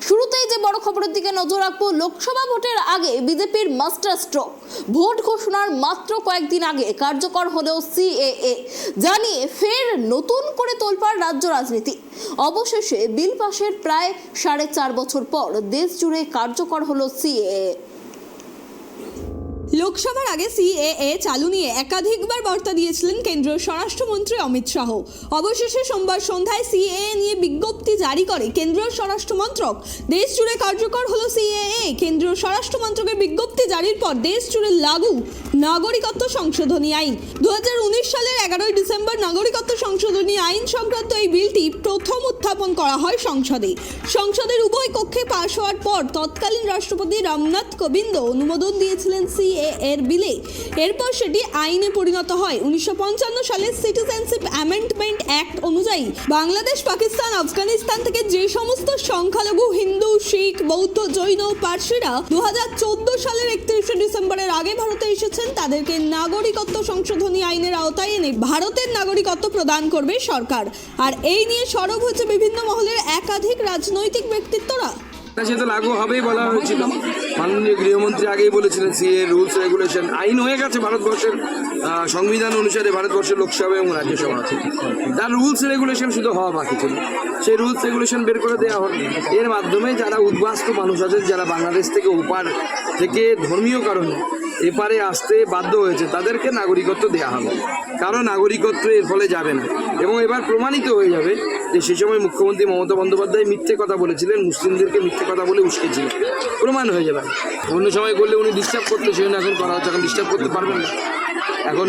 শুরুতেই যে বড় খবরের দিকে নজর রাখবো, লোকসভা ভোটের আগে বিজেপির মাস্টার স্ট্রোক। ভোট ঘোষণার মাত্র কয়েকদিন আগে কার্যকর হলেও সিএএ জানিয়ে ফের নতুন করে তোলপাড় রাজ্য রাজনীতি। অবশেষে বিল পাশের প্রায় 4.5 বছর পর দেশ জুড়ে কার্যকর হলো সিএএ। লোকসভার আগে সিএএ চালু নিয়ে একাধিকবার বার্তা দিয়েছিলেন কেন্দ্রীয় স্বরাষ্ট্রমন্ত্রী অমিত শাহ। অবশেষে সোমবার সন্ধ্যায় সিএএ নিয়ে বিজ্ঞপ্তি জারি করে কেন্দ্রীয় স্বরাষ্ট্র মন্ত্রক। দেশ জুড়ে কার্যকর হলো সিএএ। কেন্দ্রীয় স্বরাষ্ট্র মন্ত্রকের বিজ্ঞপ্তি জারির পর দেশ জুড়ে লাগু নাগরিকত্ব সংশোধনী আইন। 2019 সালের 11 ডিসেম্বর নাগরিকত্ব সংশোধনী আইন সংক্রান্ত এই বিলটি প্রথম উত্থাপন করা হয় সংসদে। সংসদের উভয় কক্ষে পাশ হওয়ার পর তৎকালীন রাষ্ট্রপতি রামনাথ কোবিন্দ অনুমোদন দিয়েছিলেন সিএএ এর বিলে। এরপর সেটি আইনে পরিণত হয়। 1955 সালের সিটিজেনশিপ অ্যামেন্ডমেন্ট অ্যাক্ট অনুযায়ী বাংলাদেশ, পাকিস্তান, আফগানিস্তান থেকে যে সমস্ত সংখ্যালঘু হিন্দু, শিখ, বৌদ্ধ, জৈন, পার্সিরা 2014 সালের 31 ডিসেম্বরের আগে ভারতে এসেছেন, তাদেরকে নাগরিকত্ব সংশোধনী আইনের আওতায় এনে ভারতের নাগরিকত্ব প্রদান করবে সরকার। আর এই নিয়ে সরব হচ্ছে বিভিন্ন মহলের একাধিক রাজনৈতিক ব্যক্তিত্বরা। সেটা লাগু হবেই বলা হয়েছিল। মাননীয় গৃহমন্ত্রী আগেই বলেছিলেন সিএ রুলস রেগুলেশন আইন হয়ে গেছে ভারতবর্ষের সংবিধান অনুসারে। ভারতবর্ষের লোকসভা এবং রাজ্যসভা আছে, তার রুলস রেগুলেশন শুধু হওয়া বাকি ছিল। সেই রুলস রেগুলেশন বের করে দেওয়া হল। এর মাধ্যমে যারা উদ্বাস্তু মানুষ আছে, যারা বাংলাদেশ থেকে ওপার থেকে ধর্মীয় কারণে এপারে আসতে বাধ্য হয়েছে, তাদেরকে নাগরিকত্ব দেওয়া হবে। কারো নাগরিকত্ব এর ফলে যাবে না। এবং এবার প্রমাণিত হয়ে যাবে যে সে সময় মুখ্যমন্ত্রী মমতা বন্দ্যোপাধ্যায় মিথ্যে কথা বলেছিলেন, মুসলিমদেরকে মিথ্যে কথা বলে উস্কেছিলেন। প্রমাণ হয়ে যাবে। অন্য সময় করলে উনি ডিস্টার্ব করতে, সেজন্য এখন করা হচ্ছে। এখন ডিস্টার্ব করতে পারবেন না। এখন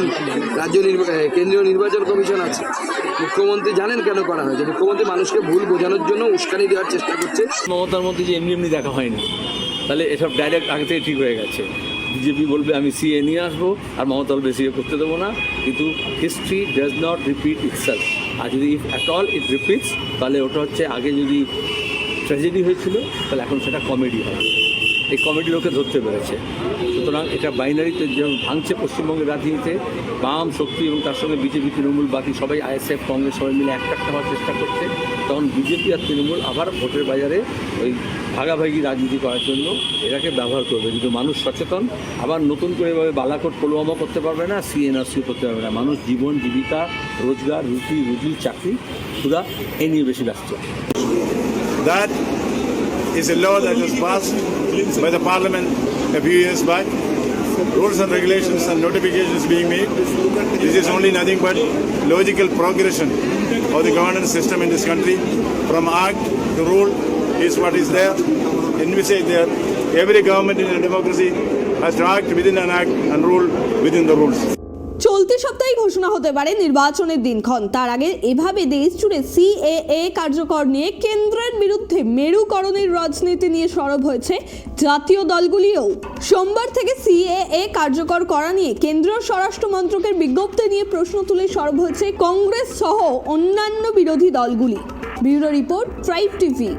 কেন্দ্রীয় নির্বাচন কমিশন আছে। মুখ্যমন্ত্রী জানেন কেন করা হয়েছে। মুখ্যমন্ত্রী মানুষকে ভুল বোঝানোর জন্য উস্কানি দেওয়ার চেষ্টা করছে। মমতার মধ্যে যে এমনি দেখা হয়নি, তাহলে এসব ডাইরেক্ট আগে থেকে ঠিক হয়ে গেছে। বিজেপি বলবে আমি সিএ নিয়ে আসবো, আর মমতা বলবে সিএ করতে দেবো না। কিন্তু history does not repeat itself. আর যদি if at all it repeats, তাহলে ওটা হচ্ছে আগে যদি ট্র্যাজেডি হয়েছিল, তাহলে এখন সেটা কমেডি হয়। এই কমেডি লোকে ধরতে পেরেছে। সুতরাং এটা বাইনারিতে যেমন ভাঙছে পশ্চিমবঙ্গের রাজনীতিতে, বাম শক্তি এবং তার সঙ্গে বিজেপি, তৃণমূল, বাকি সবাই আইএসএফ, কংগ্রেস সবাই মিলে একটা হওয়ার চেষ্টা করছে। তখন বিজেপি আর তৃণমূল আবার ভোটের বাজারে ওই ভাগাভাগি রাজনীতি করার জন্য এটাকে ব্যবহার করবে। কিন্তু মানুষ সচেতন, আবার নতুন করে এভাবে বালাকোট পুলওয়ামা করতে পারবে না, সিএনআরসি করতে পারবে না। মানুষ জীবন, জীবিকা, রোজগার, রুজি, চাকরি পুরা এ নিয়ে বেশি ব্যস্ত। That is a law that was passed by the Parliament a few years back. Rules and regulations and notifications being made. This is only nothing but logical progression of the governance system in this country. From act to rule is what is there, envisaged there. Every government in a democracy has to act within an act and rule within the rules. চলতি সপ্তাহে ঘোষণা হতে পারে নির্বাচনের দিনক্ষণ। তার আগে এভাবে দেশ জুড়ে সিএএ কার্যকর নিয়ে কেন্দ্রের বিরুদ্ধে মেরুকরণের রাজনীতি নিয়ে সরব হয়েছে জাতীয় দলগুলিও। সোমবার থেকে সিএএ কার্যকর করা নিয়ে কেন্দ্রীয় স্বরাষ্ট্র মন্ত্রকের বিজ্ঞপ্তি নিয়ে প্রশ্ন তুলে সরব হয়েছে কংগ্রেস সহ অন্যান্য বিরোধী দলগুলি। Bureau report, tribe TV.